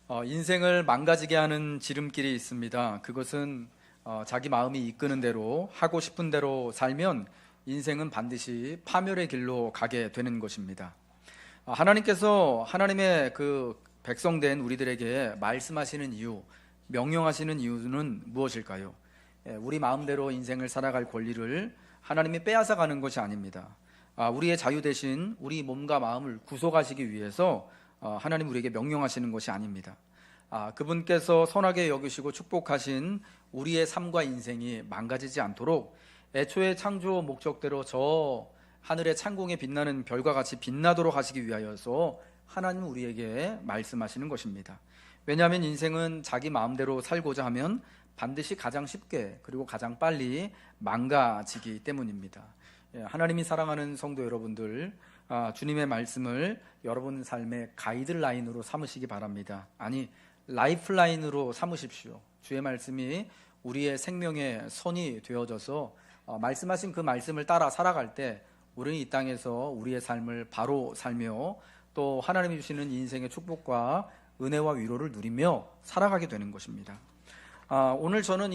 인생을 망가지게 하는 지름길이 있습니다. 그것은 자기 마음이 이끄는 대로 하고 싶은 대로 살면 인생은 반드시 파멸의 길로 가게 되는 것입니다. 하나님께서 하나님의 그 백성된 우리들에게 말씀하시는 이유, 명령하시는 이유는 무엇일까요? 우리 마음대로 인생을 살아갈 권리를 하나님이 빼앗아 가는 것이 아닙니다. 우리의 자유 대신 우리 몸과 마음을 구속하시기 위해서 하나님 우리에게 명령하시는 것이 아닙니다. 그분께서 선하게 여기시고 축복하신 우리의 삶과 인생이 망가지지 않도록 애초에 창조 목적대로 저 하늘의 창공에 빛나는 별과 같이 빛나도록 하시기 위하여서 하나님 우리에게 말씀하시는 것입니다. 왜냐하면 인생은 자기 마음대로 살고자 하면 반드시 가장 쉽게 그리고 가장 빨리 망가지기 때문입니다. 하나님이 사랑하는 성도 여러분들, 주님의 말씀을 여러분 삶의 가이드라인으로 삼으시기 바랍니다. 아니, 라이프라인으로 삼으십시오. 주의 말씀이 우리의 생명의 선이 되어져서 말씀하신 그 말씀을 따라 살아갈 때 우리는 이 땅에서 우리의 삶을 바로 살며 또 하나님이 주시는 인생의 축복과 은혜와 위로를 누리며 살아가게 되는 것입니다. 오늘 저는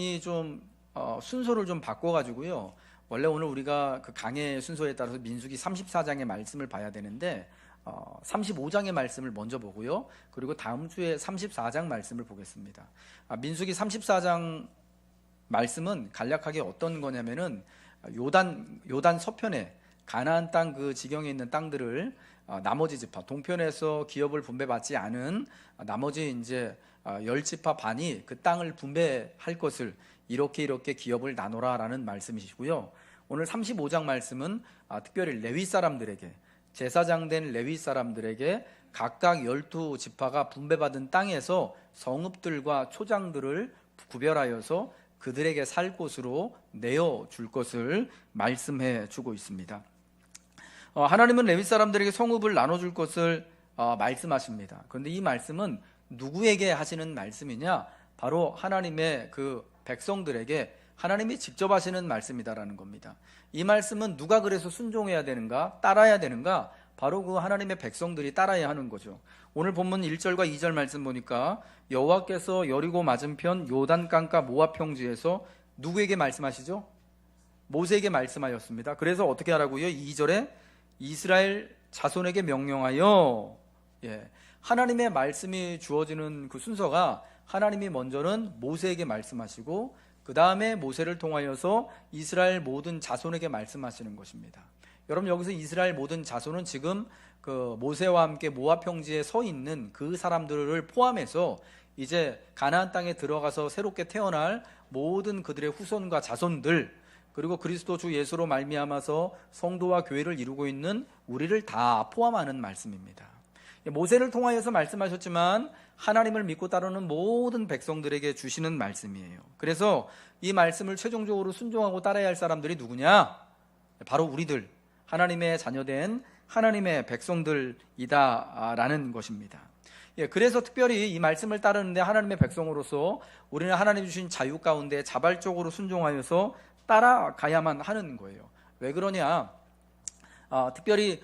순서를 좀 바꿔가지고요. 원래 오늘 우리가 그 강의 순서에 따라서 민수기 34장의 말씀을 봐야 되는데 35장의 말씀을 먼저 보고요. 그리고 다음 주에 34장 말씀을 보겠습니다. 민수기 34장 말씀은 간략하게 어떤 거냐면은 요단 서편에 가나안 땅 그 지경에 있는 땅들을 나머지 지파, 동편에서 기업을 분배받지 않은 나머지 이제 10지파 반이 그 땅을 분배할 것을 이렇게 기업을 나눠라라는 말씀이시고요. 오늘 35장 말씀은 특별히 레위 사람들에게, 제사장 된 레위 사람들에게 각각 12지파가 분배받은 땅에서 성읍들과 초장들을 구별하여서 그들에게 살 곳으로 내어줄 것을 말씀해 주고 있습니다. 하나님은 레위 사람들에게 성읍을 나눠줄 것을 말씀하십니다. 그런데 이 말씀은 누구에게 하시는 말씀이냐? 바로 하나님의 그 백성들에게 하나님이 직접 하시는 말씀이다라는 겁니다. 이 말씀은 누가 그래서 순종해야 되는가? 따라야 되는가? 바로 그 하나님의 백성들이 따라야 하는 거죠. 오늘 본문 1절과 2절 말씀 보니까 여호와께서 여리고 맞은편 요단강가 모압 평지에서 누구에게 말씀하시죠? 모세에게 말씀하였습니다. 그래서 어떻게 하라고요? 2절에 이스라엘 자손에게 명령하여, 하나님의 말씀이 주어지는 그 순서가 하나님이 먼저는 모세에게 말씀하시고 그 다음에 모세를 통하여서 이스라엘 모든 자손에게 말씀하시는 것입니다. 여러분, 여기서 이스라엘 모든 자손은 지금 그 모세와 함께 모압 평지에 서 있는 그 사람들을 포함해서 이제 가나안 땅에 들어가서 새롭게 태어날 모든 그들의 후손과 자손들, 그리고 그리스도 주 예수로 말미암아서 성도와 교회를 이루고 있는 우리를 다 포함하는 말씀입니다. 모세를 통하여서 말씀하셨지만 하나님을 믿고 따르는 모든 백성들에게 주시는 말씀이에요. 그래서 이 말씀을 최종적으로 순종하고 따라야 할 사람들이 누구냐? 바로 우리들, 하나님의 자녀된 하나님의 백성들이다라는 것입니다. 그래서 특별히 이 말씀을 따르는데 하나님의 백성으로서 우리는 하나님 주신 자유 가운데 자발적으로 순종하여서 따라가야만 하는 거예요. 왜 그러냐? 특별히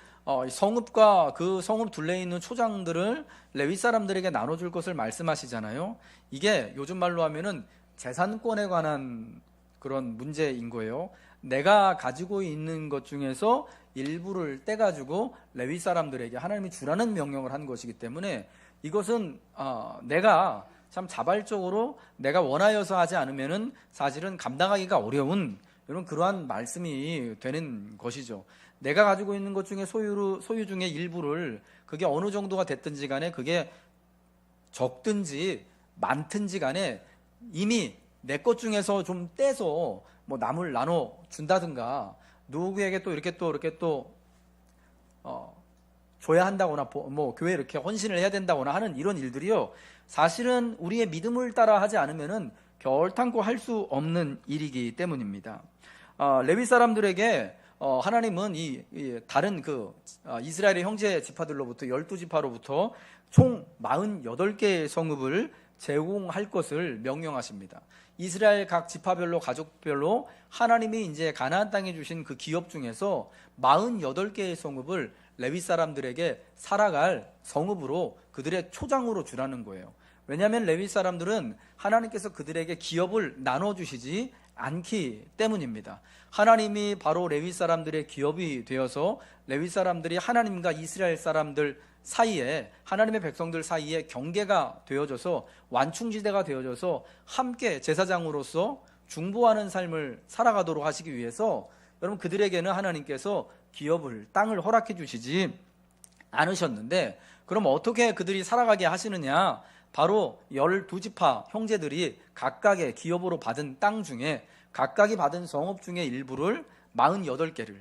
성읍과 그 성읍 둘레에 있는 초장들을 레위 사람들에게 나눠줄 것을 말씀하시잖아요. 이게 요즘 말로 하면은 재산권에 관한 그런 문제인 거예요. 내가 가지고 있는 것 중에서 일부를 떼가지고 레위 사람들에게 하나님이 주라는 명령을 한 것이기 때문에 이것은 내가 참 자발적으로 내가 원하여서 하지 않으면은 사실은 감당하기가 어려운 이런 그러한 말씀이 되는 것이죠. 내가 가지고 있는 것 중에 소유 중에 일부를 그게 어느 정도가 됐든지 간에 그게 적든지 많든지 간에 이미 내 것 중에서 좀 떼서 뭐 남을 나눠 준다든가 누구에게 또 이렇게 줘야 한다거나 뭐 교회에 이렇게 헌신을 해야 된다거나 하는 이런 일들이요, 사실은 우리의 믿음을 따라 하지 않으면은 결탄코 할 수 없는 일이기 때문입니다. 레위 사람들에게 하나님은 다른 이스라엘의 형제 지파들로부터 12지파로부터 총 48개의 성읍을 제공할 것을 명령하십니다. 이스라엘 각 지파별로 가족별로 하나님이 이제 가나안 땅에 주신 그 기업 중에서 48개의 성읍을 레위 사람들에게 살아갈 성읍으로 그들의 초장으로 주라는 거예요. 왜냐하면 레위 사람들은 하나님께서 그들에게 기업을 나눠주시지 않기 때문입니다. 하나님이 바로 레위 사람들의 기업이 되어서 레위 사람들이 하나님과 이스라엘 사람들 사이에, 하나님의 백성들 사이에 경계가 되어져서 완충지대가 되어져서 함께 제사장으로서 중보하는 삶을 살아가도록 하시기 위해서 여러분 그들에게는 하나님께서 기업을, 땅을 허락해 주시지 않으셨는데, 그럼 어떻게 그들이 살아가게 하시느냐? 바로 12지파 형제들이 각각의 기업으로 받은 땅 중에, 각각이 받은 성읍 중에 일부를 48개를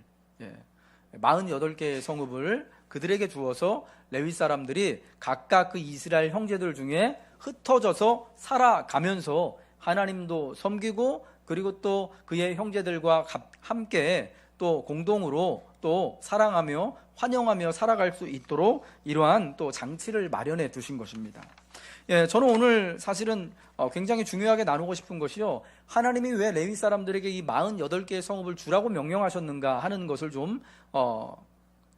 48개의 성읍을 그들에게 주어서 레위 사람들이 각각 그 이스라엘 형제들 중에 흩어져서 살아가면서 하나님도 섬기고, 그리고 또 그의 형제들과 함께 또 공동으로 또 사랑하며 환영하며 살아갈 수 있도록 이러한 또 장치를 마련해 두신 것입니다. 저는 오늘 사실은 굉장히 중요하게 나누고 싶은 것이요, 하나님이 왜 레위 사람들에게 이 48개의 성읍을 주라고 명령하셨는가 하는 것을 좀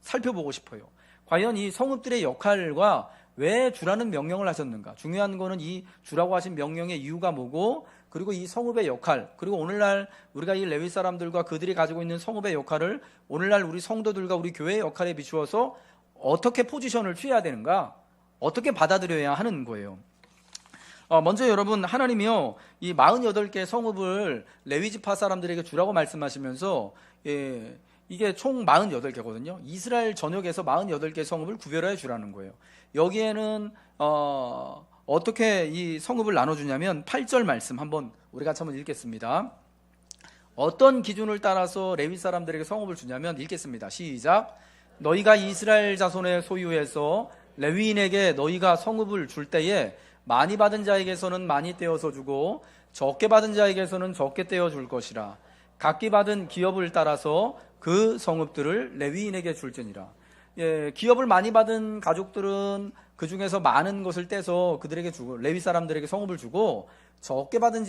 살펴보고 싶어요. 과연 이 성읍들의 역할과 왜 주라는 명령을 하셨는가? 중요한 거는 이 주라고 하신 명령의 이유가 뭐고, 그리고 이 성읍의 역할, 그리고 오늘날 우리가 이 레위 사람들과 그들이 가지고 있는 성읍의 역할을 오늘날 우리 성도들과 우리 교회의 역할에 비추어서 어떻게 포지션을 취해야 되는가, 어떻게 받아들여야 하는 거예요. 먼저 여러분, 하나님이요, 이 48개의 성읍을 레위 지파 사람들에게 주라고 말씀하시면서 이게 총 48개거든요. 이스라엘 전역에서 48개의 성읍을 구별해 주라는 거예요. 여기에는 어떻게 이 성읍을 나눠주냐면 8절 말씀 한번 우리 같이 한번 읽겠습니다. 어떤 기준을 따라서 레위 사람들에게 성읍을 주냐면, 읽겠습니다. 시작. 너희가 이스라엘 자손의 소유에서 레위인에게 너희가 성읍을 줄 때에 많이 받은 자에게서는 많이 떼어서 주고 적게 받은 자에게서는 적게 떼어 줄 것이라. 각기 받은 기업을 따라서 그 성읍들을 레위인에게 줄지니라. 기업을 많이 받은 가족들은 그 중에서 많은 것을 떼서 그들에게 주고, 레위 사람들에게 성읍을 주고, 적게 받은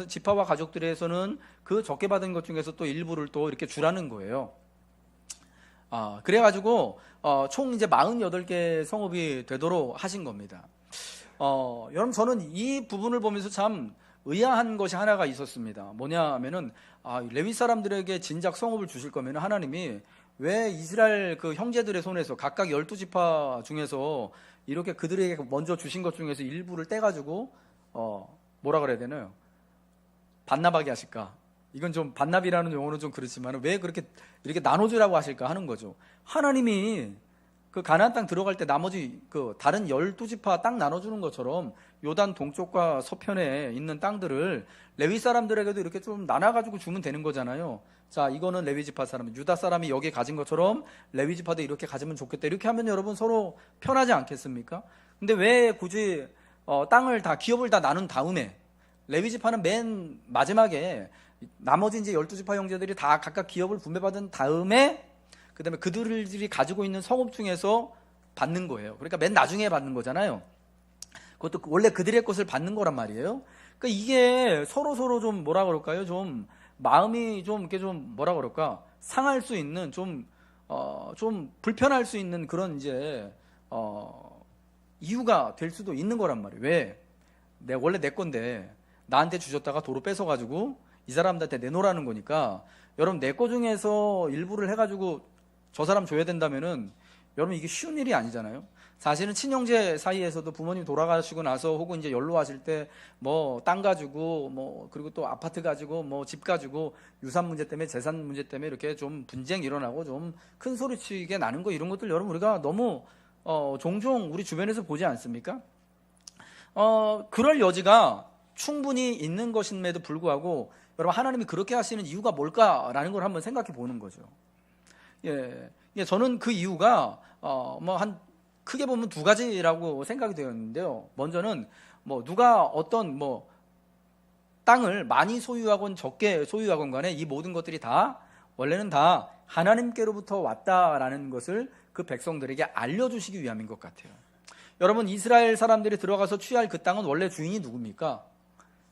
지파와 가족들에서는 그 적게 받은 것 중에서 또 일부를 또 이렇게 주라는 거예요. 그래가지고 총 이제 48개 성읍이 되도록 하신 겁니다. 여러분, 저는 이 부분을 보면서 참 의아한 것이 하나가 있었습니다. 뭐냐 하면은, 레위 사람들에게 진작 성읍을 주실 거면 하나님이 왜 이스라엘 그 형제들의 손에서 각각 12지파 중에서 이렇게 그들에게 먼저 주신 것 중에서 일부를 떼가지고 뭐라 그래야 되나요? 반납하게 하실까? 이건 좀 반납이라는 용어는 좀 그렇지만 왜 그렇게 이렇게 나눠주라고 하실까 하는 거죠. 하나님이 그 가나안 땅 들어갈 때 나머지 그 다른 12지파 땅 나눠주는 것처럼 요단 동쪽과 서편에 있는 땅들을 레위 사람들에게도 이렇게 좀 나눠가지고 주면 되는 거잖아요. 자, 이거는 레위 지파 사람, 유다 사람이 여기 가진 것처럼 레위 지파도 이렇게 가지면 좋겠다. 이렇게 하면 여러분 서로 편하지 않겠습니까? 근데 왜 굳이 땅을 다, 기업을 다 나눈 다음에 레위 지파는 맨 마지막에 나머지 이제 12지파 형제들이 다 각각 기업을 분배받은 다음에 그 다음에 그들이 가지고 있는 성읍 중에서 받는 거예요. 그러니까 맨 나중에 받는 거잖아요. 그것도 원래 그들의 것을 받는 거란 말이에요. 그러니까 이게 서로 좀 뭐라 그럴까요? 좀 마음이 좀 이렇게 좀 뭐라 그럴까? 상할 수 있는 좀 불편할 수 있는 그런 이제 이유가 될 수도 있는 거란 말이에요. 왜? 원래 내 건데 나한테 주셨다가 도로 뺏어가지고 이 사람들한테 내놓으라는 거니까, 여러분 내 거 중에서 일부를 해가지고 저 사람 줘야 된다면은 여러분 이게 쉬운 일이 아니잖아요. 사실은 친형제 사이에서도 부모님 돌아가시고 나서 혹은 이제 연로하실 때 뭐 땅 가지고 뭐 그리고 또 아파트 가지고 뭐 집 가지고 유산 문제 때문에 재산 문제 때문에 이렇게 좀 분쟁 일어나고 좀 큰 소리치게 나는 거, 이런 것들 여러분 우리가 너무 종종 우리 주변에서 보지 않습니까? 그럴 여지가 충분히 있는 것임에도 불구하고 여러분 하나님이 그렇게 하시는 이유가 뭘까라는 걸 한번 생각해 보는 거죠. 저는 그 이유가 크게 보면 두 가지라고 생각이 되었는데요. 먼저는 누가 어떤 땅을 많이 소유하건 적게 소유하건 간에 이 모든 것들이 다 원래는 다 하나님께로부터 왔다라는 것을 그 백성들에게 알려주시기 위함인 것 같아요. 여러분, 이스라엘 사람들이 들어가서 취할 그 땅은 원래 주인이 누굽니까?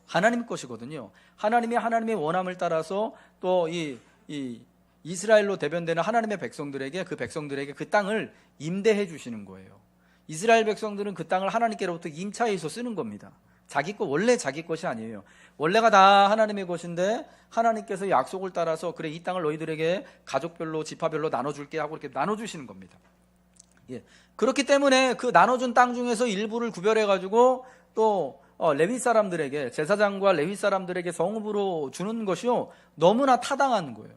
하나님 것이거든요. 하나님의 원함을 따라서 또 이스라엘로 대변되는 하나님의 백성들에게 그 땅을 임대해 주시는 거예요. 이스라엘 백성들은 그 땅을 하나님께로부터 임차해서 쓰는 겁니다. 자기 것, 원래 자기 것이 아니에요. 원래가 다 하나님의 것인데 하나님께서 약속을 따라서 그래 이 땅을 너희들에게 가족별로 지파별로 나눠줄게 하고 이렇게 나눠주시는 겁니다. 예. 그렇기 때문에 그 나눠준 땅 중에서 일부를 구별해가지고 또 레위 사람들에게, 제사장과 레위 사람들에게 성읍으로 주는 것이요 너무나 타당한 거예요.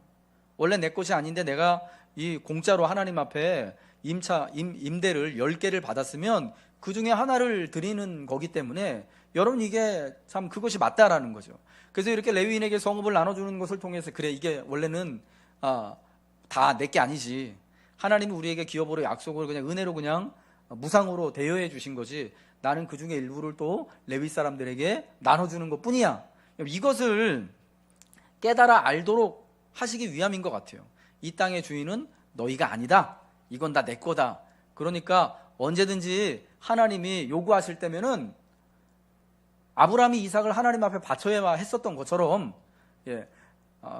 원래 내 것이 아닌데 내가 이 공짜로 하나님 앞에 임대를 10개를 받았으면 그 중에 하나를 드리는 거기 때문에 여러분 이게 참 그것이 맞다라는 거죠. 그래서 이렇게 레위인에게 성읍을 나눠주는 것을 통해서 그래 이게 원래는 다 내 게 아니지, 하나님이 우리에게 기업으로 약속을 그냥 은혜로 그냥 무상으로 대여해 주신 거지, 나는 그 중에 일부를 또 레위 사람들에게 나눠주는 것 뿐이야. 이것을 깨달아 알도록 하시기 위함인 것 같아요. 이 땅의 주인은 너희가 아니다, 이건 다 내 거다. 그러니까 언제든지 하나님이 요구하실 때면은 아브라함이 이삭을 하나님 앞에 바쳐야 했었던 것처럼,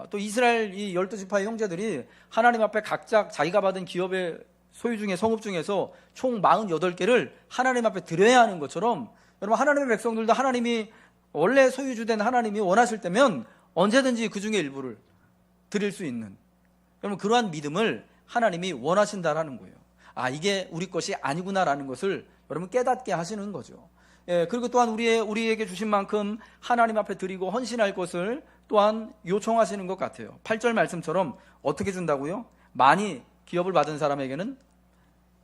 또 이스라엘 이 12지파의 형제들이 하나님 앞에 각자 자기가 받은 기업의 소유 중에 성읍 중에서 총 48개를 하나님 앞에 드려야 하는 것처럼, 여러분 하나님의 백성들도 하나님이 원래 소유주된 하나님이 원하실 때면 언제든지 그 중에 일부를 드릴 수 있는, 여러분 그러한 믿음을 하나님이 원하신다라는 거예요. 이게 우리 것이 아니구나라는 것을 여러분 깨닫게 하시는 거죠. 그리고 또한 우리에게 주신 만큼 하나님 앞에 드리고 헌신할 것을 또한 요청하시는 것 같아요. 8절 말씀처럼 어떻게 준다고요? 많이 기업을 받은 사람에게는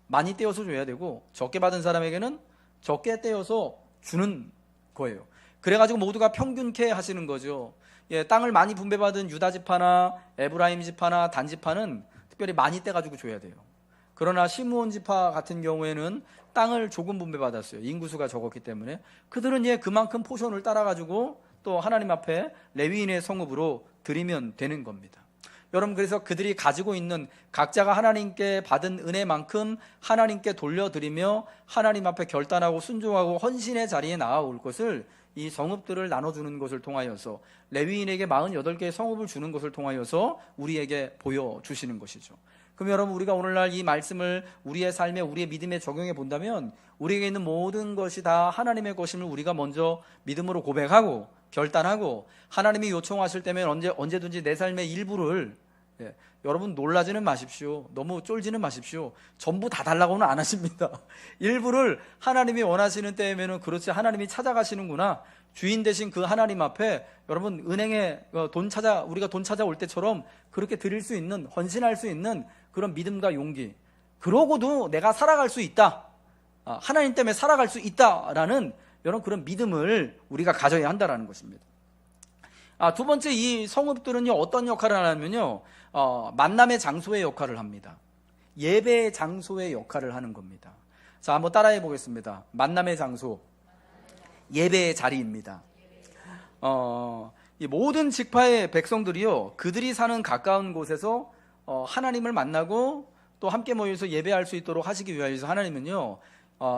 많이 떼어서 줘야 되고, 적게 받은 사람에게는 적게 떼어서 주는 거예요. 그래가지고 모두가 평균케 하시는 거죠. 땅을 많이 분배받은 유다 지파나 에브라임 지파나 단 지파는 특별히 많이 떼가지고 줘야 돼요. 그러나 시므온 지파 같은 경우에는 땅을 조금 분배받았어요. 인구수가 적었기 때문에 그들은 그만큼 포션을 따라가지고 또 하나님 앞에 레위인의 성읍으로 드리면 되는 겁니다. 여러분 그래서 그들이 가지고 있는 각자가 하나님께 받은 은혜만큼 하나님께 돌려드리며 하나님 앞에 결단하고 순종하고 헌신의 자리에 나아올 것을, 이 성읍들을 나눠주는 것을 통하여서, 레위인에게 48개의 성읍을 주는 것을 통하여서 우리에게 보여주시는 것이죠. 그럼 여러분 우리가 오늘날 이 말씀을 우리의 삶에, 우리의 믿음에 적용해 본다면 우리에게 있는 모든 것이 다 하나님의 것임을 우리가 먼저 믿음으로 고백하고 결단하고, 하나님이 요청하실 때면 언제든지 내 삶의 일부를, 여러분 놀라지는 마십시오. 너무 쫄지는 마십시오. 전부 다 달라고는 안 하십니다. 일부를 하나님이 원하시는 때에는 그렇지, 하나님이 찾아가시는구나, 주인 되신 그 하나님 앞에 여러분 은행에 우리가 돈 찾아올 때처럼 그렇게 드릴 수 있는, 헌신할 수 있는 그런 믿음과 용기, 그러고도 내가 살아갈 수 있다, 하나님 때문에 살아갈 수 있다라는 여러분 그런 믿음을 우리가 가져야 한다라는 것입니다. 두 번째, 이 성읍들은요 어떤 역할을 하냐면요 만남의 장소의 역할을 합니다. 예배의 장소의 역할을 하는 겁니다. 자, 한번 따라해 보겠습니다. 만남의 장소, 예배의 자리입니다. 이 모든 지파의 백성들이요 그들이 사는 가까운 곳에서 하나님을 만나고 또 함께 모여서 예배할 수 있도록 하시기 위해서 하나님은요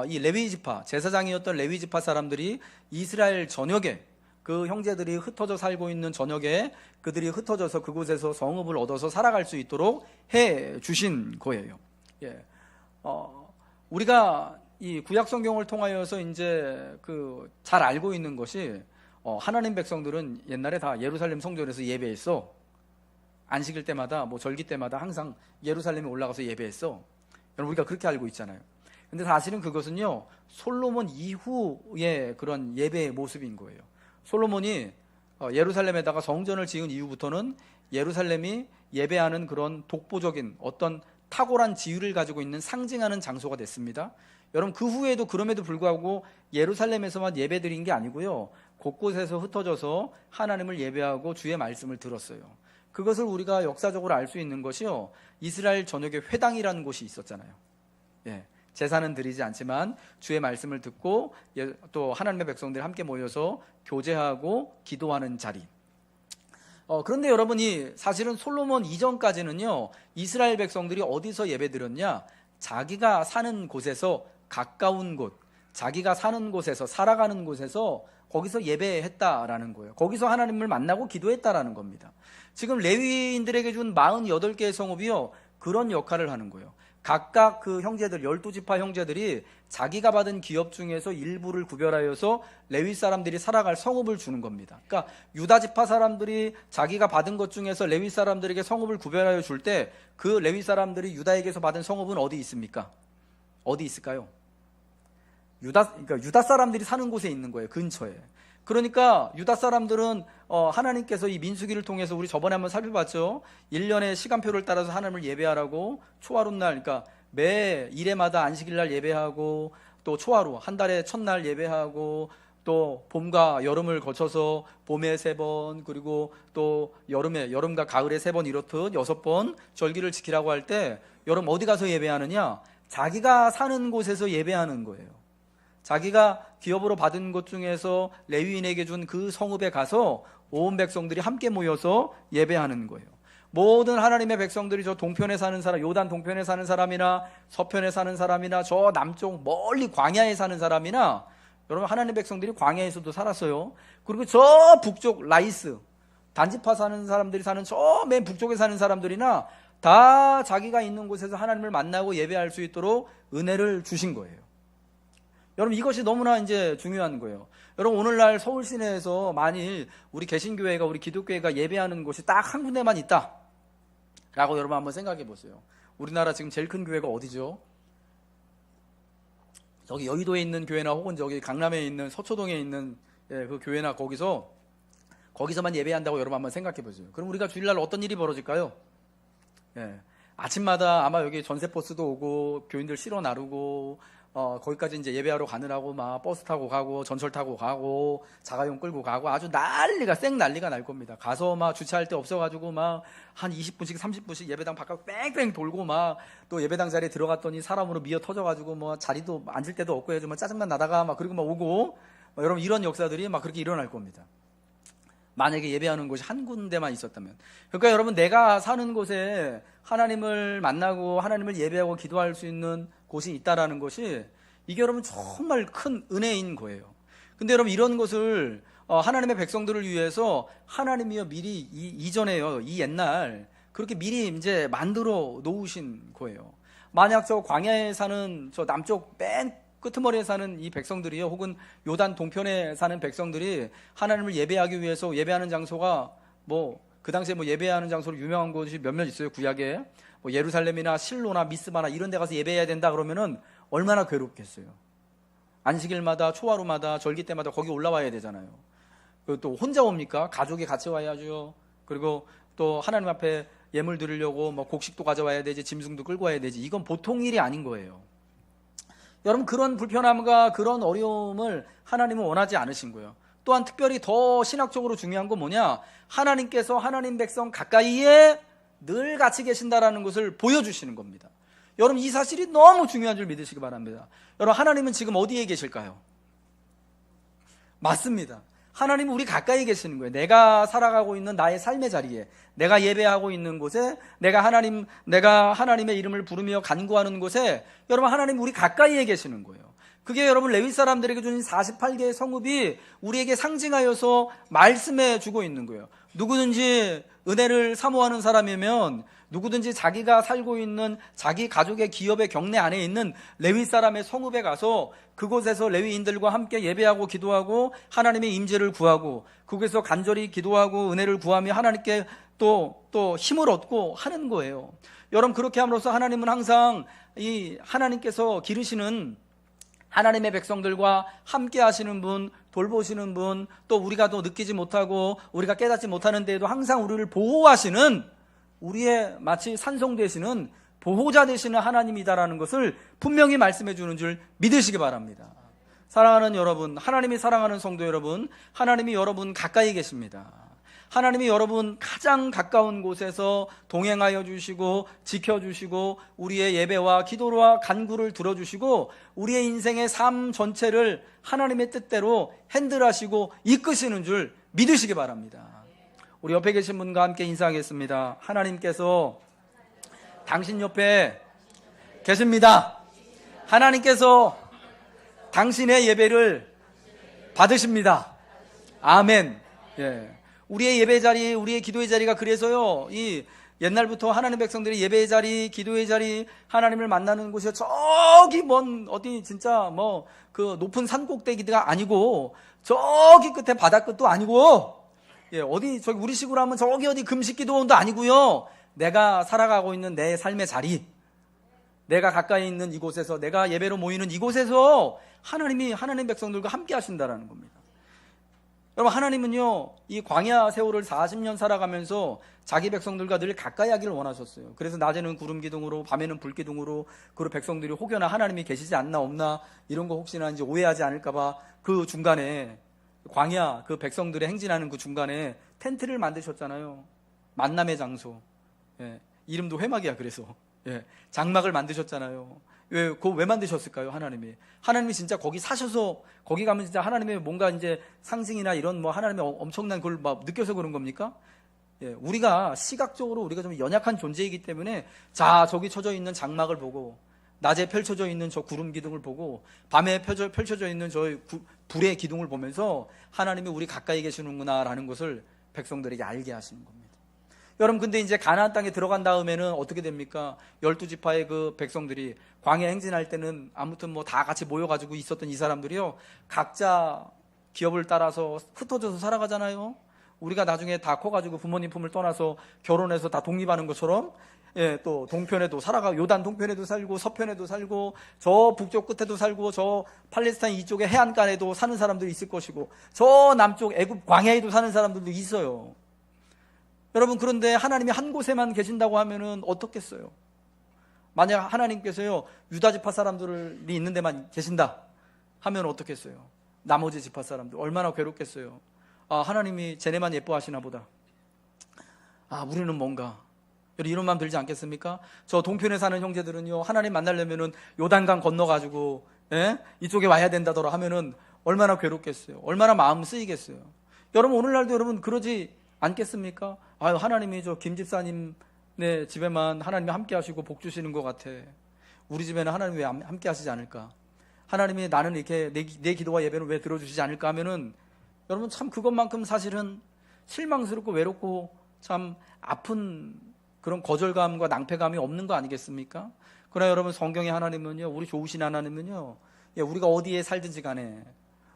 이 레위 지파, 제사장이었던 레위 지파 사람들이 이스라엘 전역에, 그 형제들이 흩어져 살고 있는 전역에 그들이 흩어져서 그곳에서 성읍을 얻어서 살아갈 수 있도록 해 주신 거예요. 우리가 이 구약 성경을 통하여서 이제 잘 알고 있는 것이, 하나님 백성들은 옛날에 다 예루살렘 성전에서 예배했어. 안식일 때마다, 절기 때마다 항상 예루살렘에 올라가서 예배했어. 여러분 우리가 그렇게 알고 있잖아요. 근데 사실은 그것은요 솔로몬 이후의 그런 예배의 모습인 거예요. 솔로몬이 예루살렘에다가 성전을 지은 이후부터는 예루살렘이 예배하는 그런 독보적인 어떤 탁월한 지위를 가지고 있는 상징하는 장소가 됐습니다. 여러분 그 후에도 그럼에도 불구하고 예루살렘에서만 예배드린 게 아니고요 곳곳에서 흩어져서 하나님을 예배하고 주의 말씀을 들었어요. 그것을 우리가 역사적으로 알 수 있는 것이요 이스라엘 전역에 회당이라는 곳이 있었잖아요. 제사는 드리지 않지만 주의 말씀을 듣고 또 하나님의 백성들이 함께 모여서 교제하고 기도하는 자리. 그런데 여러분이 사실은 솔로몬 이전까지는요 이스라엘 백성들이 어디서 예배드렸냐, 자기가 사는 곳에서 가까운 곳, 자기가 사는 곳에서, 살아가는 곳에서 거기서 예배했다라는 거예요. 거기서 하나님을 만나고 기도했다라는 겁니다. 지금 레위인들에게 준 48개의 성읍이요 그런 역할을 하는 거예요. 각각 그 형제들 12지파 형제들이 자기가 받은 기업 중에서 일부를 구별하여서 레위 사람들이 살아갈 성읍을 주는 겁니다. 그러니까 유다 지파 사람들이 자기가 받은 것 중에서 레위 사람들에게 성읍을 구별하여 줄 때 그 레위 사람들이 유다에게서 받은 성읍은 어디 있습니까? 어디 있을까요? 그러니까 유다 사람들이 사는 곳에 있는 거예요. 근처에. 그러니까 유다 사람들은 하나님께서 이 민수기를 통해서 우리 저번에 한번 살펴봤죠. 1년의 시간표를 따라서 하나님을 예배하라고 초하룻날, 그러니까 매 일해마다 안식일날 예배하고, 또 초하루 한 달에 첫날 예배하고, 또 봄과 여름을 거쳐서 봄에 3번, 그리고 또 여름과 가을에 3번, 이렇듯 6번 절기를 지키라고 할 때 여러분 어디 가서 예배하느냐? 자기가 사는 곳에서 예배하는 거예요. 자기가 기업으로 받은 것 중에서 레위인에게 준 그 성읍에 가서 온 백성들이 함께 모여서 예배하는 거예요. 모든 하나님의 백성들이 저 동편에 사는 사람, 요단 동편에 사는 사람이나 서편에 사는 사람이나 저 남쪽 멀리 광야에 사는 사람이나, 여러분 하나님의 백성들이 광야에서도 살았어요. 그리고 저 북쪽 라이스 단지파 사는 사람들이 사는 저 맨 북쪽에 사는 사람들이나 다 자기가 있는 곳에서 하나님을 만나고 예배할 수 있도록 은혜를 주신 거예요. 여러분 이것이 너무나 이제 중요한 거예요. 여러분 오늘날 서울 시내에서 만일 우리 개신교회가, 우리 기독교회가 예배하는 곳이 딱 한 군데만 있다 라고 여러분 한번 생각해 보세요. 우리나라 지금 제일 큰 교회가 어디죠? 저기 여의도에 있는 교회나 혹은 저기 강남에 있는 서초동에 있는 그 교회나 거기서만 예배한다고 여러분 한번 생각해 보세요. 그럼 우리가 주일날 어떤 일이 벌어질까요? 아침마다 아마 여기 전세버스도 오고 교인들 실어 나르고 거기까지 이제 예배하러 가느라고 막 버스 타고 가고 전철 타고 가고 자가용 끌고 가고 아주 난리가 날 겁니다. 가서 막 주차할 데 없어가지고 막 한 20분씩 30분씩 예배당 바깥 뺑뺑 돌고 막 또 예배당 자리에 들어갔더니 사람으로 미어 터져가지고 뭐 자리도 앉을 데도 없고 해서 막 짜증만 나다가 막 그리고 막 오고 여러분 이런 역사들이 막 그렇게 일어날 겁니다. 만약에 예배하는 곳이 한 군데만 있었다면. 그러니까 여러분 내가 사는 곳에 하나님을 만나고 하나님을 예배하고 기도할 수 있는 곳이 있다라는 것이 이게 여러분 정말 큰 은혜인 거예요. 근데 여러분 이런 것을 하나님의 백성들을 위해서 하나님이요 미리 이전에요, 이 옛날 그렇게 미리 이제 만들어 놓으신 거예요. 만약 저 광야에 사는 저 남쪽 맨 끄트머리에 사는 이 백성들이요, 혹은 요단 동편에 사는 백성들이 하나님을 예배하기 위해서 예배하는 장소가 그 당시에 예배하는 장소로 유명한 곳이 몇몇 있어요. 구약에 예루살렘이나 실로나 미스바나 이런 데 가서 예배해야 된다 그러면은 얼마나 괴롭겠어요. 안식일마다 초하루마다 절기 때마다 거기 올라와야 되잖아요. 그리고 또 혼자 옵니까? 가족이 같이 와야죠. 그리고 또 하나님 앞에 예물 드리려고 곡식도 가져와야 되지, 짐승도 끌고 와야 되지. 이건 보통 일이 아닌 거예요. 여러분 그런 불편함과 그런 어려움을 하나님은 원하지 않으신 거예요. 또한 특별히 더 신학적으로 중요한 건 뭐냐? 하나님께서 하나님 백성 가까이에 늘 같이 계신다라는 것을 보여주시는 겁니다. 여러분 이 사실이 너무 중요한 줄 믿으시기 바랍니다. 여러분 하나님은 지금 어디에 계실까요? 맞습니다. 하나님은 우리 가까이 계시는 거예요. 내가 살아가고 있는 나의 삶의 자리에, 내가 예배하고 있는 곳에, 내가 하나님의 이름을 부르며 간구하는 곳에 여러분 하나님 우리 가까이에 계시는 거예요. 그게 여러분 레위 사람들에게 주신 48개의 성읍이 우리에게 상징하여서 말씀해 주고 있는 거예요. 누구든지 은혜를 사모하는 사람이면 누구든지 자기가 살고 있는 자기 가족의 기업의 경내 안에 있는 레위 사람의 성읍에 가서 그곳에서 레위인들과 함께 예배하고 기도하고 하나님의 임재를 구하고 그곳에서 간절히 기도하고 은혜를 구하며 하나님께 또 힘을 얻고 하는 거예요. 여러분 그렇게 함으로써 하나님은 항상 이 하나님께서 기르시는 하나님의 백성들과 함께 하시는 분, 돌보시는 분, 또 우리가 또 느끼지 못하고 우리가 깨닫지 못하는 데에도 항상 우리를 보호하시는 우리의 마치 산성 되시는 보호자 되시는 하나님이다라는 것을 분명히 말씀해 주는 줄 믿으시기 바랍니다. 사랑하는 여러분, 하나님이 사랑하는 성도 여러분, 하나님이 여러분 가까이 계십니다. 하나님이 여러분 가장 가까운 곳에서 동행하여 주시고 지켜주시고 우리의 예배와 기도와 간구를 들어주시고 우리의 인생의 삶 전체를 하나님의 뜻대로 핸들하시고 이끄시는 줄 믿으시기 바랍니다. 우리 옆에 계신 분과 함께 인사하겠습니다. 하나님께서 당신 옆에 계십니다. 하나님께서 당신의 예배를 받으십니다. 아멘. 예. 우리의 예배 자리, 우리의 기도의 자리가 그래서요, 옛날부터 하나님 백성들이 예배의 자리, 기도의 자리, 하나님을 만나는 곳이 저기 먼 어디 진짜 뭐 그 높은 산 꼭대기가 아니고 저기 끝에 바다 끝도 아니고, 어디 저기 우리식으로 하면 저기 어디 금식기도원도 아니고요. 내가 살아가고 있는 내 삶의 자리, 내가 가까이 있는 이곳에서, 내가 예배로 모이는 이곳에서 하나님이 하나님 백성들과 함께 하신다라는 겁니다. 여러분, 하나님은요, 이 광야 세월을 40년 살아가면서 자기 백성들과 늘 가까이 하기를 원하셨어요. 그래서 낮에는 구름 기둥으로, 밤에는 불 기둥으로, 그리고 백성들이 혹여나 하나님이 계시지 않나 없나 이런 거 혹시나 이제 오해하지 않을까봐 그 중간에, 광야 그 백성들의 행진하는 그 중간에 텐트를 만드셨잖아요. 만남의 장소. 이름도 회막이야. 그래서 장막을 만드셨잖아요. 그거 왜 만드셨을까요? 하나님이 진짜 거기 사셔서, 거기 가면 진짜 하나님의 뭔가 이제 상징이나 이런 뭐 하나님의 엄청난 걸 막 느껴서 그런 겁니까? 우리가 시각적으로 우리가 좀 연약한 존재이기 때문에, 자, 저기 쳐져 있는 장막을 보고, 낮에 펼쳐져 있는 저 구름 기둥을 보고, 밤에 펼쳐져 있는 저 불의 기둥을 보면서 하나님이 우리 가까이 계시는구나라는 것을 백성들에게 알게 하시는 겁니다. 여러분, 근데 이제 가나안 땅에 들어간 다음에는 어떻게 됩니까? 12지파의 그 백성들이 광야 행진할 때는 아무튼 뭐 다 같이 모여가지고 있었던 이 사람들이요, 각자 기업을 따라서 흩어져서 살아가잖아요. 우리가 나중에 다 커가지고 부모님 품을 떠나서 결혼해서 다 독립하는 것처럼, 또 동편에도 요단 동편에도 살고, 서편에도 살고, 저 북쪽 끝에도 살고, 저 팔레스타인 이쪽에 해안가에도 사는 사람들이 있을 것이고, 저 남쪽 애굽 광야에도 사는 사람들도 있어요. 여러분, 그런데 하나님이 한 곳에만 계신다고 하면은 어떻겠어요? 만약 하나님께서요, 유다 지파 사람들이 있는 데만 계신다 하면 어떻겠어요? 나머지 지파 사람들 얼마나 괴롭겠어요? 아, 하나님이 쟤네만 예뻐하시나 보다. 아, 우리는 뭔가. 이런 마음 들지 않겠습니까? 저 동편에 사는 형제들은요, 하나님 만나려면은 요단강 건너가지고, 이쪽에 와야 된다더라 하면은 얼마나 괴롭겠어요? 얼마나 마음 쓰이겠어요? 여러분, 오늘날도 여러분 그러지 않겠습니까? 아유, 하나님이 저 김 집사님네 집에만 하나님이 함께 하시고 복 주시는 것 같아. 우리 집에는 하나님이 왜 함께 하시지 않을까? 하나님이 나는 이렇게 내 기도와 예배는 왜 들어주시지 않을까 하면은, 여러분, 참 그것만큼 사실은 실망스럽고 외롭고 참 아픈 그런 거절감과 낭패감이 없는 거 아니겠습니까? 그러나 여러분, 성경의 하나님은요, 우리 좋으신 하나님은요, 우리가 어디에 살든지 간에,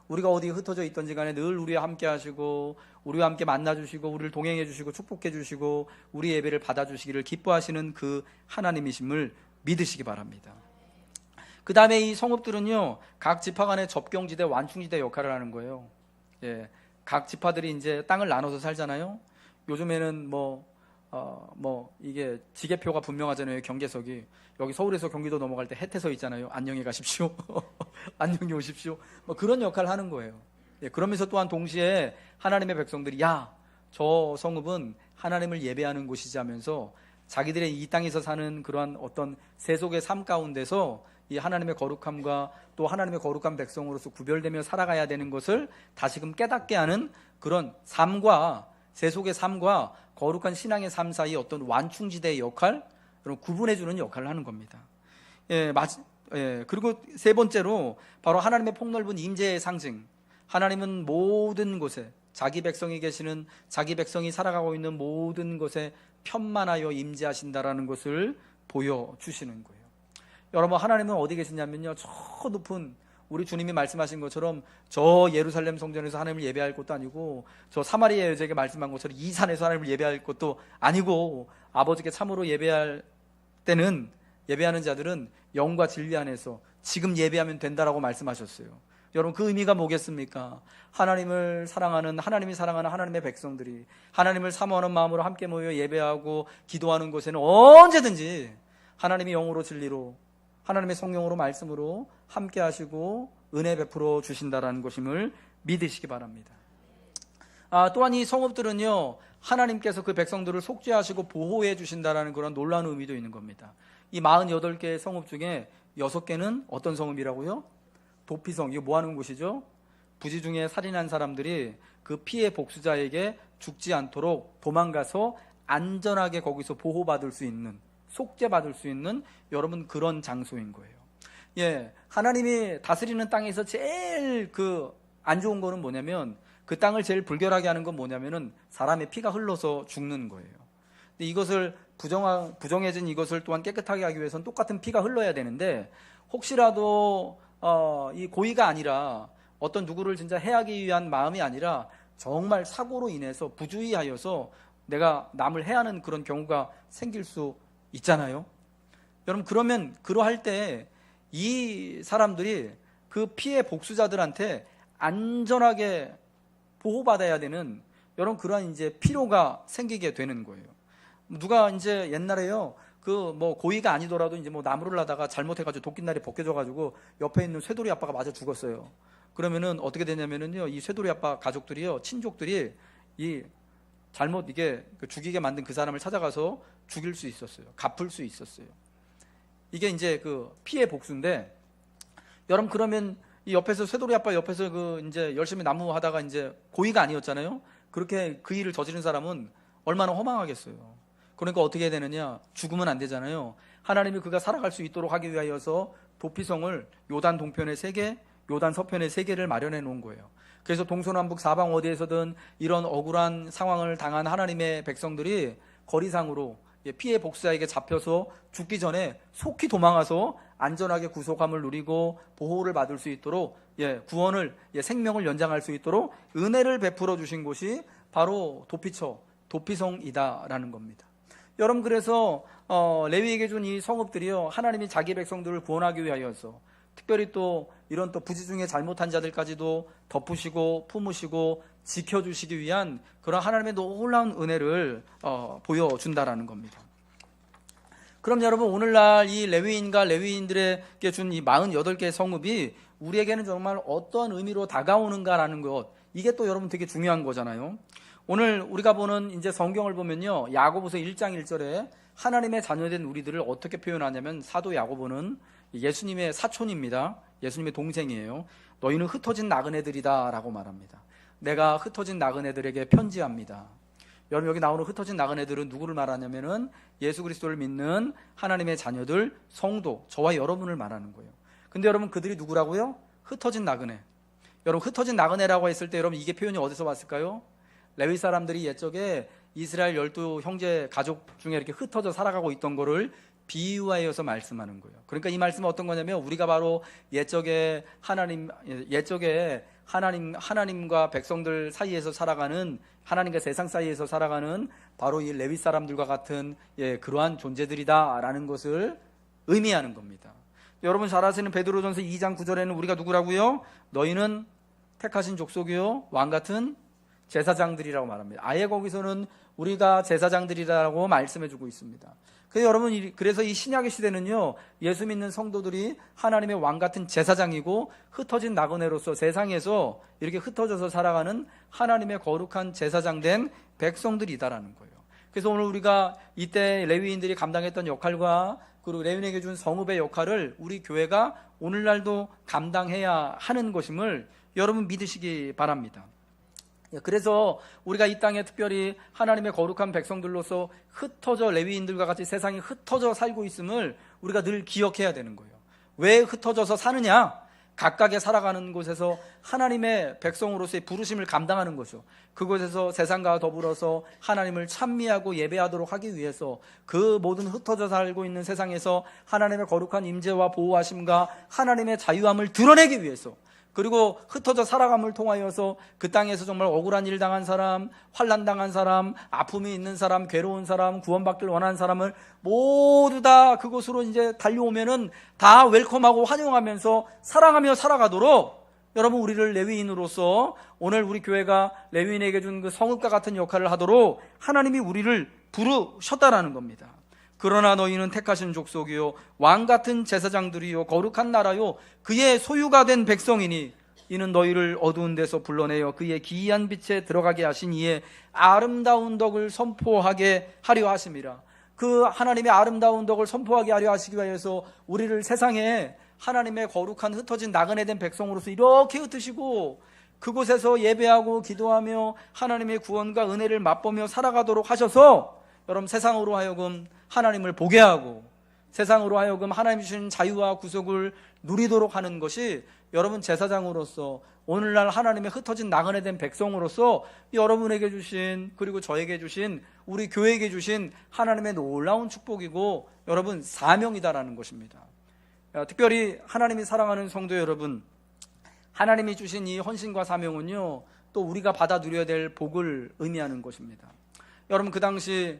우리가 어디에 흩어져 있든지 간에 늘 우리와 함께 하시고, 우리와 함께 만나주시고, 우리를 동행해 주시고, 축복해 주시고, 우리 예배를 받아주시기를 기뻐하시는 그 하나님이심을 믿으시기 바랍니다. 그 다음에 이 성읍들은요, 각 지파 간의 접경지대, 완충지대 역할을 하는 거예요. 각 지파들이 이제 땅을 나눠서 살잖아요. 요즘에는 이게 지계표가 분명하잖아요. 경계석이. 여기 서울에서 경기도 넘어갈 때 해태서 있잖아요. 안녕히 가십시오. 안녕히 오십시오. 그런 역할을 하는 거예요. 그러면서 또한 동시에 하나님의 백성들이, 야, 저 성읍은 하나님을 예배하는 곳이지 하면서 자기들의 이 땅에서 사는 그러한 어떤 세속의 삶 가운데서 이 하나님의 거룩함과 또 하나님의 거룩한 백성으로서 구별되며 살아가야 되는 것을 다시금 깨닫게 하는 그런 삶과, 세속의 삶과 거룩한 신앙의 삶 사이 어떤 완충지대의 역할, 그런 구분해주는 역할을 하는 겁니다. 그리고 세 번째로 바로 하나님의 폭넓은 임재의 상징. 하나님은 모든 곳에, 자기 백성이 계시는, 자기 백성이 살아가고 있는 모든 곳에 편만하여 임재하신다라는 것을 보여주시는 거예요. 여러분, 하나님은 어디 계시냐면요, 저 높은, 우리 주님이 말씀하신 것처럼 저 예루살렘 성전에서 하나님을 예배할 것도 아니고, 저 사마리아 여자에게 말씀한 것처럼 이 산에서 하나님을 예배할 것도 아니고, 아버지께 참으로 예배할 때는, 예배하는 자들은 영과 진리 안에서 지금 예배하면 된다라고 말씀하셨어요. 여러분, 그 의미가 뭐겠습니까? 하나님이 사랑하는 하나님의 백성들이 하나님을 사모하는 마음으로 함께 모여 예배하고 기도하는 곳에는 언제든지 하나님이 영으로 진리로, 하나님의 성령으로, 말씀으로 함께 하시고 은혜 베풀어 주신다라는 것임을 믿으시기 바랍니다. 또한 이 성읍들은요, 하나님께서 그 백성들을 속죄하시고 보호해 주신다라는 그런 놀라운 의미도 있는 겁니다. 이 48개의 성읍 중에 6개는 어떤 성읍이라고요? 도피성. 이거 뭐 하는 곳이죠? 부지 중에 살인한 사람들이 그 피해 복수자에게 죽지 않도록 도망가서 안전하게 거기서 보호받을 수 있는, 속죄받을 수 있는 여러분 그런 장소인 거예요. 하나님이 다스리는 땅에서 제일 안 좋은 거는 뭐냐면, 그 땅을 제일 불결하게 하는 건 뭐냐면은 사람의 피가 흘러서 죽는 거예요. 근데 이것을 부정해진 이것을 또한 깨끗하게 하기 위해서는 똑같은 피가 흘러야 되는데, 혹시라도 이 고의가 아니라 어떤 누구를 진짜 해하기 위한 마음이 아니라 정말 사고로 인해서 부주의하여서 내가 남을 해하는 그런 경우가 생길 수 있잖아요. 여러분, 그러면 그러할 때 이 사람들이 그 피해 복수자들한테 안전하게 보호받아야 되는, 여러분, 그러한 이제 필요가 생기게 되는 거예요. 누가 이제 옛날에요, 그 뭐 고의가 아니더라도 이제 뭐 나무를 하다가 잘못해가지고 도끼날이 벗겨져가지고 옆에 있는 쇠돌이 아빠가 맞아 죽었어요. 그러면은 어떻게 되냐면은요, 이 쇠돌이 아빠 가족들이요, 친족들이 이 잘못 이게 죽이게 만든 그 사람을 찾아가서 죽일 수 있었어요. 갚을 수 있었어요. 이게 이제 그 피해 복수인데, 여러분, 그러면 이 옆에서 쇠돌이 아빠 옆에서 그 이제 열심히 나무 하다가 이제 고의가 아니었잖아요. 그렇게 그 일을 저지른 사람은 얼마나 허망하겠어요. 그러니까 어떻게 해야 되느냐? 죽으면 안 되잖아요. 하나님이 그가 살아갈 수 있도록 하기 위하여서 도피성을 요단 동편에 3개, 요단 서편에 3개를 마련해 놓은 거예요. 그래서 동서남북 사방 어디에서든 이런 억울한 상황을 당한 하나님의 백성들이 거리상으로 피해 복수자에게 잡혀서 죽기 전에 속히 도망가서 안전하게 구속함을 누리고 보호를 받을 수 있도록, 구원을, 생명을 연장할 수 있도록 은혜를 베풀어 주신 곳이 바로 도피성이다라는 겁니다. 여러분, 그래서 레위에게 준 이 성읍들이요, 하나님이 자기 백성들을 구원하기 위하여서 특별히 또 이런 또 부지 중에 잘못한 자들까지도 덮으시고 품으시고 지켜주시기 위한 그런 하나님의 놀라운 은혜를 보여준다라는 겁니다. 그럼 여러분, 오늘날 이 레위인과 레위인들에게 준 이 48개의 성읍이 우리에게는 정말 어떤 의미로 다가오는가라는 것, 이게 또 여러분 되게 중요한 거잖아요. 오늘 우리가 보는 이제 성경을 보면요, 야고보서 1장 1절에 하나님의 자녀된 우리들을 어떻게 표현하냐면, 사도 야고보는 예수님의 사촌입니다. 예수님의 동생이에요. 너희는 흩어진 나그네들이다 라고 말합니다. 내가 흩어진 나그네들에게 편지합니다. 여러분, 여기 나오는 흩어진 나그네들은 누구를 말하냐면은 예수 그리스도를 믿는 하나님의 자녀들, 성도, 저와 여러분을 말하는 거예요. 근데 여러분, 그들이 누구라고요? 흩어진 나그네. 여러분, 흩어진 나그네라고 했을 때 여러분, 이게 표현이 어디서 왔을까요? 레위 사람들이 옛적에 이스라엘 12 형제 가족 중에 이렇게 흩어져 살아가고 있던 거를 비유하여서 말씀하는 거예요. 그러니까 이 말씀은 어떤 거냐면, 우리가 바로 옛적에 하나님과 백성들 사이에서 살아가는, 하나님과 세상 사이에서 살아가는 바로 이 레위 사람들과 같은 그러한 존재들이다라는 것을 의미하는 겁니다. 여러분 잘 아시는 베드로전서 2장 9절에는 우리가 누구라고요? 너희는 택하신 족속이요 왕 같은 제사장들이라고 말합니다. 아예 거기서는 우리가 제사장들이라고 말씀해주고 있습니다. 그래서 여러분, 그래서 이 신약의 시대는요, 예수 믿는 성도들이 하나님의 왕 같은 제사장이고, 흩어진 나그네로서 세상에서 이렇게 흩어져서 살아가는 하나님의 거룩한 제사장된 백성들이다라는 거예요. 그래서 오늘 우리가 이때 레위인들이 감당했던 역할과 그리고 레위인에게 준 성읍의 역할을 우리 교회가 오늘날도 감당해야 하는 것임을 여러분 믿으시기 바랍니다. 그래서 우리가 이 땅에 특별히 하나님의 거룩한 백성들로서 흩어져, 레위인들과 같이 세상에 흩어져 살고 있음을 우리가 늘 기억해야 되는 거예요. 왜 흩어져서 사느냐? 각각의 살아가는 곳에서 하나님의 백성으로서의 부르심을 감당하는 것이죠. 그곳에서 세상과 더불어서 하나님을 찬미하고 예배하도록 하기 위해서, 그 모든 흩어져 살고 있는 세상에서 하나님의 거룩한 임재와 보호하심과 하나님의 자유함을 드러내기 위해서, 그리고 흩어져 살아감을 통하여서 그 땅에서 정말 억울한 일 당한 사람, 환난 당한 사람, 아픔이 있는 사람, 괴로운 사람, 구원받기를 원하는 사람을 모두 다 그곳으로 이제 달려오면은 다 웰컴하고 환영하면서 사랑하며 살아가도록, 여러분, 우리를 레위인으로서 오늘 우리 교회가 레위인에게 준 그 성읍과 같은 역할을 하도록 하나님이 우리를 부르셨다라는 겁니다. 그러나 너희는 택하신 족속이요 왕 같은 제사장들이요 거룩한 나라요 그의 소유가 된 백성이니, 이는 너희를 어두운 데서 불러내어 그의 기이한 빛에 들어가게 하신 이의 아름다운 덕을 선포하게 하려 하심이라. 그 하나님의 아름다운 덕을 선포하게 하려 하시기 위해서 우리를 세상에 하나님의 거룩한 흩어진 나그네 된 백성으로서 이렇게 흩으시고, 그곳에서 예배하고 기도하며 하나님의 구원과 은혜를 맛보며 살아가도록 하셔서, 여러분, 세상으로 하여금 하나님을 보게 하고 세상으로 하여금 하나님 주신 자유와 구속을 누리도록 하는 것이 여러분 제사장으로서 오늘날 하나님의 흩어진 나그네 된 백성으로서 여러분에게 주신, 그리고 저에게 주신, 우리 교회에게 주신 하나님의 놀라운 축복이고 여러분 사명이다라는 것입니다. 특별히 하나님이 사랑하는 성도 여러분, 하나님이 주신 이 헌신과 사명은요, 또 우리가 받아 누려야 될 복을 의미하는 것입니다. 여러분, 그 당시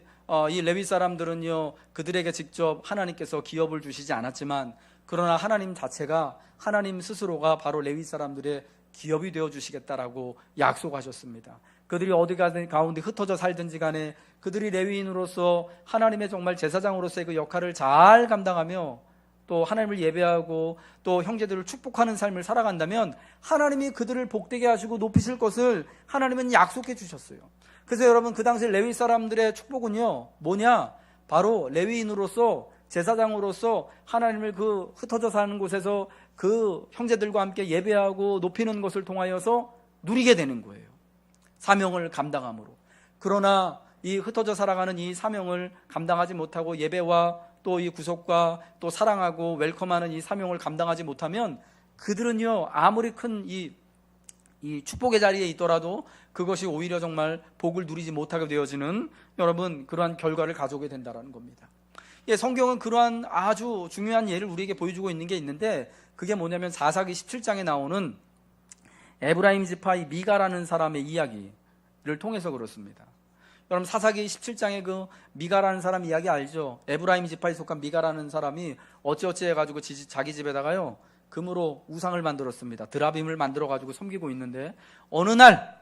이 레위 사람들은요, 그들에게 직접 하나님께서 기업을 주시지 않았지만, 그러나 하나님 자체가, 하나님 스스로가 바로 레위 사람들의 기업이 되어 주시겠다라고 약속하셨습니다. 그들이 어디 가운데 흩어져 살든지 간에 그들이 레위인으로서 하나님의 정말 제사장으로서의 그 역할을 잘 감당하며 또 하나님을 예배하고 또 형제들을 축복하는 삶을 살아간다면 하나님이 그들을 복되게 하시고 높이실 것을 하나님은 약속해 주셨어요. 그래서 여러분, 그 당시 레위 사람들의 축복은요, 뭐냐? 바로 레위인으로서, 제사장으로서 하나님을 그 흩어져 사는 곳에서 그 형제들과 함께 예배하고 높이는 것을 통하여서 누리게 되는 거예요. 사명을 감당함으로. 그러나 이 흩어져 살아가는 이 사명을 감당하지 못하고 예배와 또 이 구속과 또 사랑하고 웰컴하는 이 사명을 감당하지 못하면 그들은요, 아무리 큰 이 축복의 자리에 있더라도 그것이 오히려 정말 복을 누리지 못하게 되어지는, 여러분, 그러한 결과를 가져오게 된다는 겁니다. 예, 성경은 그러한 아주 중요한 예를 우리에게 보여주고 있는 게 있는데, 그게 뭐냐면 4사기 17장에 나오는 에브라임 지파의 미가라는 사람의 이야기를 통해서 그렇습니다. 여러분, 4사기 17장에 그 미가라는 사람 이야기 알죠? 에브라임 지파에 속한 미가라는 사람이 어찌어찌 해가지고 자기 집에다가요, 금으로 우상을 만들었습니다. 드라빔을 만들어가지고 섬기고 있는데, 어느 날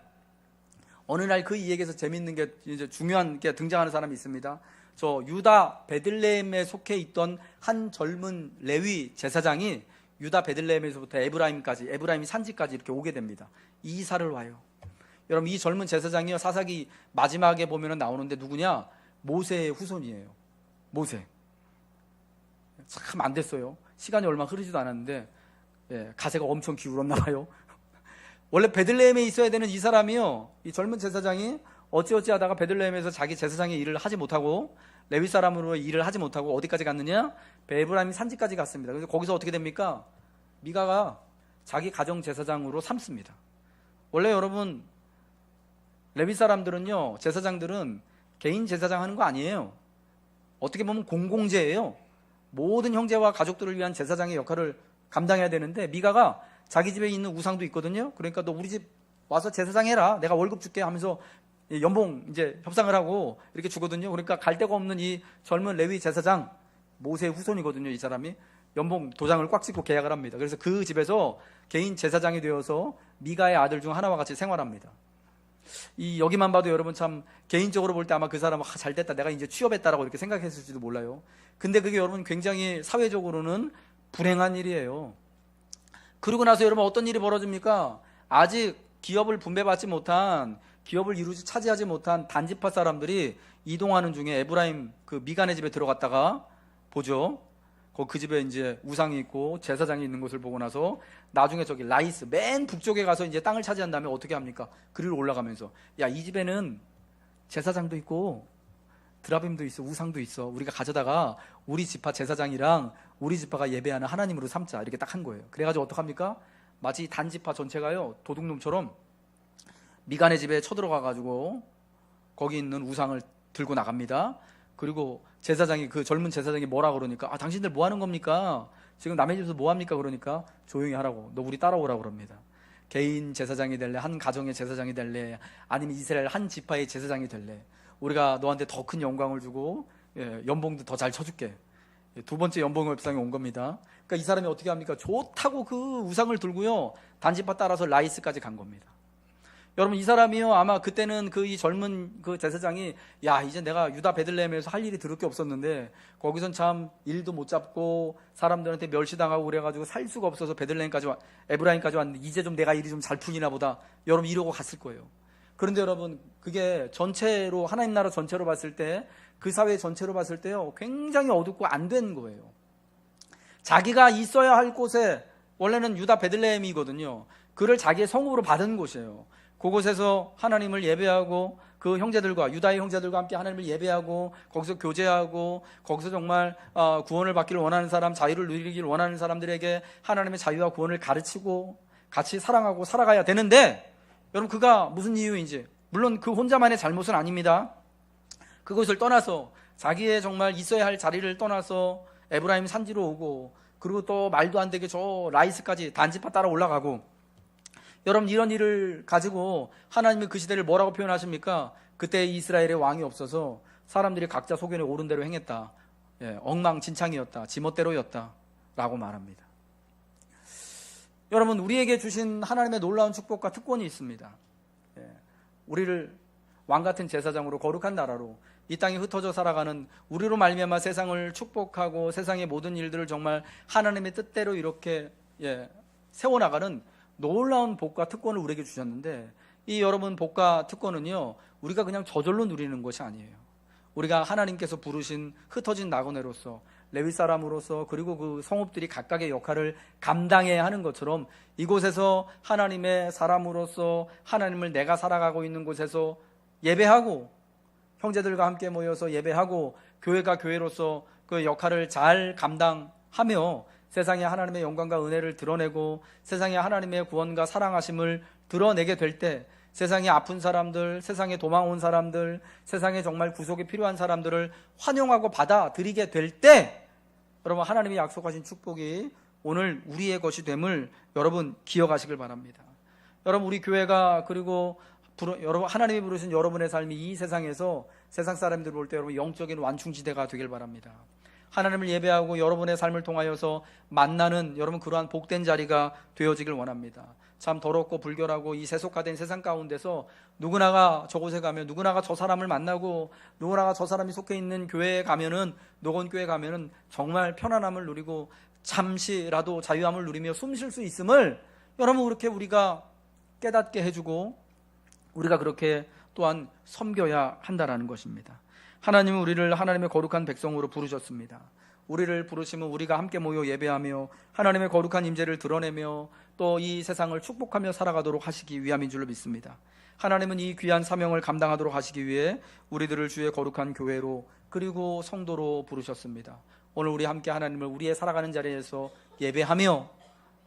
그 이야기에서 재밌는 게, 이제 중요한 게 등장하는 사람이 있습니다. 저 유다 베들레헴에 속해 있던 한 젊은 레위 제사장이 유다 베들레헴에서부터 에브라임까지, 에브라임 산지까지 이렇게 오게 됩니다. 이사를 와요. 여러분, 이 젊은 제사장이요, 사사기 마지막에 보면 나오는데 누구냐? 모세의 후손이에요. 모세. 참 안 됐어요. 시간이 얼마 흐르지도 않았는데, 예, 가세가 엄청 기울었나 봐요. 원래 베들레헴에 있어야 되는 이 사람이요, 이 젊은 제사장이 어찌어찌 하다가 베들레헴에서 자기 제사장의 일을 하지 못하고, 레위 사람으로 일을 하지 못하고 어디까지 갔느냐? 에브라임 산지까지 갔습니다. 그래서 거기서 어떻게 됩니까? 미가가 자기 가정 제사장으로 삼습니다. 원래 여러분, 레위 사람들은요, 제사장들은 개인 제사장 하는 거 아니에요. 어떻게 보면 공공제예요. 모든 형제와 가족들을 위한 제사장의 역할을 감당해야 되는데, 미가가 자기 집에 있는 우상도 있거든요. 그러니까 너 우리 집 와서 제사장 해라, 내가 월급 줄게 하면서 연봉 이제 협상을 하고 이렇게 주거든요. 그러니까 갈 데가 없는 이 젊은 레위 제사장, 모세의 후손이거든요. 이 사람이 연봉 도장을 꽉 찍고 계약을 합니다. 그래서 그 집에서 개인 제사장이 되어서 미가의 아들 중 하나와 같이 생활합니다. 이 여기만 봐도 여러분, 참 개인적으로 볼 때 아마 그 사람은 잘 됐다, 내가 이제 취업했다라고 이렇게 생각했을지도 몰라요. 근데 그게 여러분 굉장히 사회적으로는 불행한 일이에요. 그러고 나서 여러분 어떤 일이 벌어집니까? 아직 기업을 분배받지 못한, 기업을 차지하지 못한 단지파 사람들이 이동하는 중에 에브라임 그 미간의 집에 들어갔다가 보죠. 그 집에 이제 우상이 있고 제사장이 있는 것을 보고 나서 나중에 저기 라이스 맨 북쪽에 가서 이제 땅을 차지한 다음에 어떻게 합니까? 그리로 올라가면서, 야, 이 집에는 제사장도 있고 드라빔도 있어, 우상도 있어, 우리가 가져다가 우리 지파 제사장이랑 우리 지파가 예배하는 하나님으로 삼자, 이렇게 딱 한 거예요. 그래가지고 어떡합니까? 마치 단지파 전체가요, 도둑놈처럼 미간의 집에 쳐들어가가지고 거기 있는 우상을 들고 나갑니다. 그리고 제사장이, 그 젊은 제사장이 뭐라 그러니까, 아, 당신들 뭐 하는 겁니까? 지금 남의 집에서 뭐 합니까? 그러니까 조용히 하라고, 너 우리 따라오라고 그럽니다. 개인 제사장이 될래? 한 가정의 제사장이 될래? 아니면 이스라엘 한 지파의 제사장이 될래? 우리가 너한테 더 큰 영광을 주고, 예, 연봉도 더 잘 쳐줄게. 예, 두 번째 연봉 협상이 온 겁니다. 그러니까 이 사람이 어떻게 합니까? 좋다고 그 우상을 들고요, 단지파 따라서 라이스까지 간 겁니다. 여러분, 이 사람이요, 아마 그때는 이 젊은 그 제사장이, 야, 이제 내가 유다 베들레헴에서 할 일이 들을 게 없었는데 거기선 참 일도 못 잡고 사람들한테 멸시당하고 그래가지고 살 수가 없어서 에브라임까지 왔는데 이제 좀 내가 일이 좀 잘 풀리나 보다, 여러분 이러고 갔을 거예요. 그런데 여러분, 그게 전체로, 하나님 나라 전체로 봤을 때, 그 사회 전체로 봤을 때요, 굉장히 어둡고 안 된 거예요. 자기가 있어야 할 곳에, 원래는 유다 베들레헴이거든요. 그를 자기의 성읍으로 받은 곳이에요. 그곳에서 하나님을 예배하고 그 형제들과 유다의 형제들과 함께 하나님을 예배하고 거기서 교제하고 거기서 정말 구원을 받기를 원하는 사람, 자유를 누리기를 원하는 사람들에게 하나님의 자유와 구원을 가르치고 같이 사랑하고 살아가야 되는데, 여러분 그가 무슨 이유인지, 물론 그 혼자만의 잘못은 아닙니다. 그것을 떠나서 자기의 정말 있어야 할 자리를 떠나서 에브라임 산지로 오고, 그리고 또 말도 안 되게 저 라이스까지 단지파 따라 올라가고, 여러분 이런 일을 가지고 하나님이 그 시대를 뭐라고 표현하십니까? 그때 이스라엘의 왕이 없어서 사람들이 각자 소견에 오른 대로 행했다. 엉망진창이었다. 지멋대로였다. 라고 말합니다. 여러분 우리에게 주신 하나님의 놀라운 축복과 특권이 있습니다. 우리를 왕같은 제사장으로 거룩한 나라로 이 땅에 흩어져 살아가는 우리로 말미암아 세상을 축복하고 세상의 모든 일들을 정말 하나님의 뜻대로 이렇게 세워나가는 놀라운 복과 특권을 우리에게 주셨는데, 이 여러분 복과 특권은요 우리가 그냥 저절로 누리는 것이 아니에요. 우리가 하나님께서 부르신 흩어진 나그네로서, 레위 사람으로서, 그리고 그 성읍들이 각각의 역할을 감당해야 하는 것처럼 이곳에서 하나님의 사람으로서 하나님을 내가 살아가고 있는 곳에서 예배하고, 형제들과 함께 모여서 예배하고, 교회가 교회로서 그 역할을 잘 감당하며 세상에 하나님의 영광과 은혜를 드러내고 세상에 하나님의 구원과 사랑하심을 드러내게 될 때, 세상에 아픈 사람들, 세상에 도망 온 사람들, 세상에 정말 구속이 필요한 사람들을 환영하고 받아들이게 될 때, 여러분 하나님이 약속하신 축복이 오늘 우리의 것이 됨을 여러분 기억하시길 바랍니다. 여러분 우리 교회가, 그리고 여러분 하나님이 부르신 여러분의 삶이 이 세상에서 세상 사람들 볼 때 여러분 영적인 완충지대가 되길 바랍니다. 하나님을 예배하고 여러분의 삶을 통하여서 만나는 여러분 그러한 복된 자리가 되어지길 원합니다. 참 더럽고 불결하고 이 세속화된 세상 가운데서 누구나가 저곳에 가면, 누구나가 저 사람을 만나고, 누구나가 저 사람이 속해 있는 교회에 가면은, 녹원교회에 가면은 정말 편안함을 누리고 잠시라도 자유함을 누리며 숨 쉴 수 있음을 여러분 그렇게 우리가 깨닫게 해주고 우리가 그렇게 또한 섬겨야 한다라는 것입니다. 하나님은 우리를 하나님의 거룩한 백성으로 부르셨습니다. 우리를 부르시면 우리가 함께 모여 예배하며 하나님의 거룩한 임재를 드러내며 또 이 세상을 축복하며 살아가도록 하시기 위함인 줄로 믿습니다. 하나님은 이 귀한 사명을 감당하도록 하시기 위해 우리들을 주의 거룩한 교회로, 그리고 성도로 부르셨습니다. 오늘 우리 함께 하나님을 우리의 살아가는 자리에서 예배하며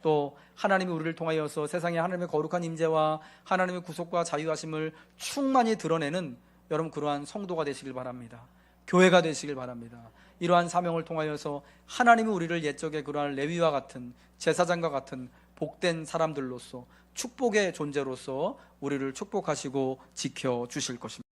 또 하나님이 우리를 통하여서 세상에 하나님의 거룩한 임재와 하나님의 구속과 자유하심을 충만히 드러내는 여러분 그러한 성도가 되시길 바랍니다. 교회가 되시길 바랍니다. 이러한 사명을 통하여서 하나님이 우리를 옛적의 그러한 레위와 같은, 제사장과 같은 복된 사람들로서, 축복의 존재로서 우리를 축복하시고 지켜주실 것입니다.